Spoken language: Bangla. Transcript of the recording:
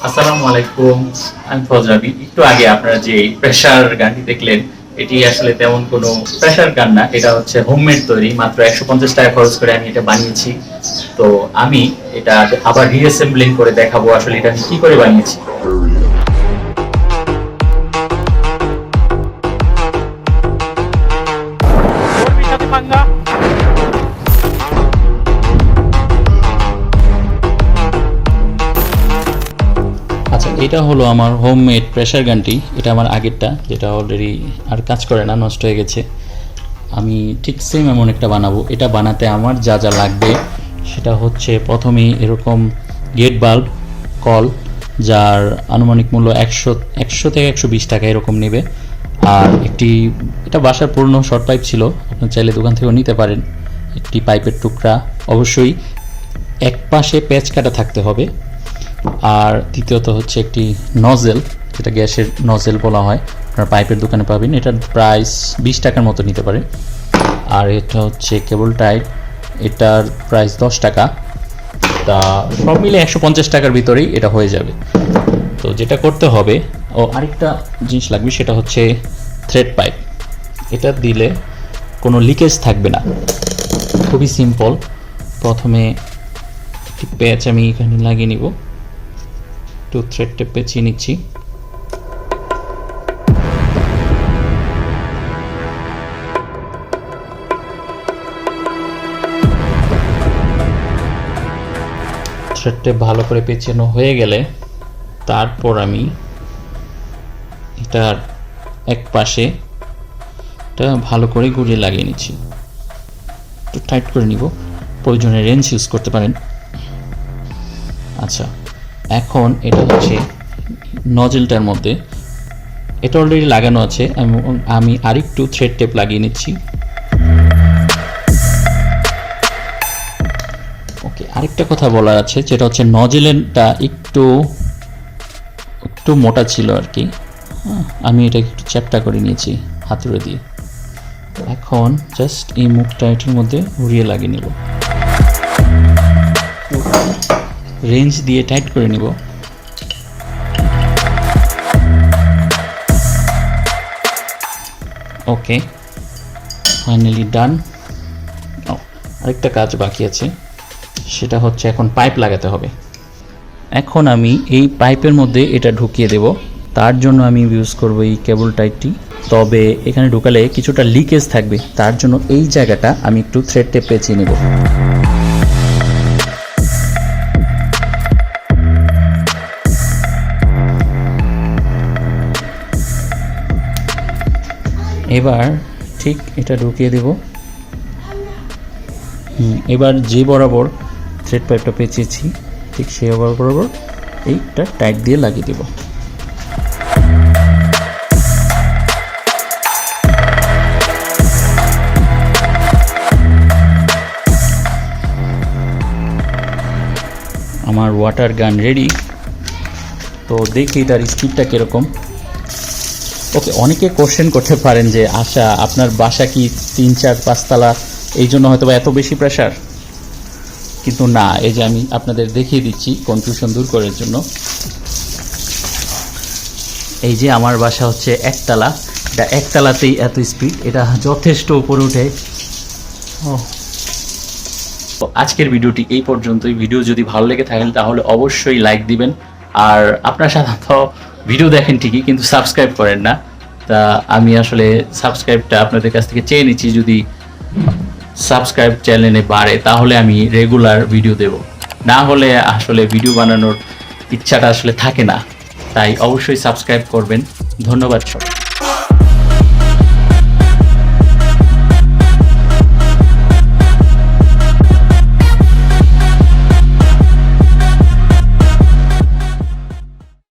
আসসালামু আলাইকুম, আমি ফজরাবি। একটু আগে আপনারা যে প্রেসার গানটি দেখলেন, এটি আসলে তেমন কোনো প্রেসার গান না, এটা হচ্ছে হোমমেড তৈরি। মাত্র 150 টাকা খরচ করে আমি এটা বানিয়েছি। তো আমি এটা আবার রিঅ্যাসেম্বলিং করে দেখাবো আসলে এটা আমি কি করে বানিয়েছি। আচ্ছা, এটা হলো আমার হোমমেড প্রেসার গানটি। এটা আমার আগেরটা, যেটা অলরেডি আর কাজ করে না, নষ্ট হয়ে গেছে। আমি ঠিক সেম এমন একটা বানাবো। এটা বানাতে আমার যা যা লাগবে সেটা হচ্ছে প্রথমেই এরকম গেট বাল্ব কল, যার আনুমানিক মূল্য 100 থেকে 120 টাকা এরকম নেবে। আর এটা বাসার পুরনো শর্ট পাইপ ছিল, আপনার চাইলে দোকান থেকেও নিতে পারেন। একটি পাইপের টুকরা, অবশ্যই এক পাশে প্যাচ কাটা থাকতে হবে। আর দ্বিতীয়ত হচ্ছে একটি নজেল, যেটা গ্যাসের নজেল বলা হয়, আপনারা পাইপের দোকানে পাবেন। এটার প্রাইস 20 টাকার মতো নিতে পারে। আর এটা হচ্ছে কেবল টাইপ, এটার প্রাইস 10 টাকা। তা সব মিলে 150 টাকার ভিতরেই এটা হয়ে যাবে। তো যেটা করতে হবে, আরেকটা জিনিস লাগবে, সেটা হচ্ছে থ্রেড পাইপ। এটা দিলে কোনো লিকেজ থাকবে না, খুবই সিম্পল। প্রথমে একটি প্যাচ আমি এখানে লাগিয়ে নিব, একটু থ্রেড টেপ পেঁচিয়ে নিচ্ছি। থ্রেড টেপ ভালো করে পেঁচানো হয়ে গেলে তারপর আমি এটার এক পাশে এটা ভালো করে ঘুরিয়ে লাগিয়ে নিচ্ছি। একটু টাইট করে নিব, প্রয়োজনে রেঞ্জ ইউজ করতে পারেন। আচ্ছা, এখন এটা হচ্ছে নজেলটার মধ্যে, এটা অলরেডি লাগানো আছে। আমি আরেকটু থ্রেড টেপ লাগিয়ে নিচ্ছি। ওকে, আরেকটা কথা বলার আছে, যেটা হচ্ছে নজেলটা একটু মোটা ছিল আর কি। আমি এটা একটু চ্যাপটা করে নিয়েছি হাতুড়ে দিয়ে। এখন জাস্ট এই মুখটা এটার মধ্যে ঘুরিয়ে লাগিয়ে নেব, রেঞ্জ দিয়ে টাইট করে নিব। ওকে, ফাইনালি ডান। আরেকটা কাজ বাকি আছে, সেটা হচ্ছে এখন পাইপ লাগাতে হবে। এখন আমি এই পাইপের মধ্যে এটা ঢুকিয়ে দেব। তার জন্য আমি ইউজ করব এই কেবল টাইপটি। তবে এখানে ঢুকালে কিছুটা লিকেজ থাকবে, তার জন্য এই জায়গাটা আমি একটু থ্রেড টেপ পেঁচিয়ে নেব। এবার ঠিক এটা ঢুকিয়ে দেব। এবার যে বরাবর থ্রেড পাইপটা পেঁচিয়েছি ঠিক সেই বরাবর এইটা টাইট দিয়ে লাগিয়ে দেব। আমার ওয়াটার গান রেডি। তো দেখি তার স্পিডটা কীরকম। ওকে, অনেকে কোশ্চেন করতে পারেন যে আশা, আপনার বাসা কি 3-4-5 তলা, এই জন্য হয়তো বা এত বেশি প্রেশার? কিন্তু না, এই যে আমি আপনাদের দেখিয়ে দিচ্ছি কনফিউশন দূর করার জন্য। এই যে আমার বাসা হচ্ছে 1 তলা, এটা 1 তলাতেই এত স্পিড, এটা যথেষ্ট উপরে উঠে। তো আজকের ভিডিওটি এই পর্যন্তই। ভিডিও যদি ভালো লেগে থাকেন তাহলে অবশ্যই লাইক দিবেন। আর আপনারা সাধারণত ভিডিও দেখেন ঠিকই, কিন্তু সাবস্ক্রাইব করেন না। তা আমি আসলে সাবস্ক্রাইবটা আপনাদের কাছ থেকে চেয়ে নিচ্ছি। যদি সাবস্ক্রাইব চ্যানেলে বাড়ে তাহলে আমি রেগুলার ভিডিও দেব, না হলে আসলে ভিডিও বানানোর ইচ্ছাটা আসলে থাকে না। তাই অবশ্যই সাবস্ক্রাইব করবেন। ধন্যবাদ সবাই।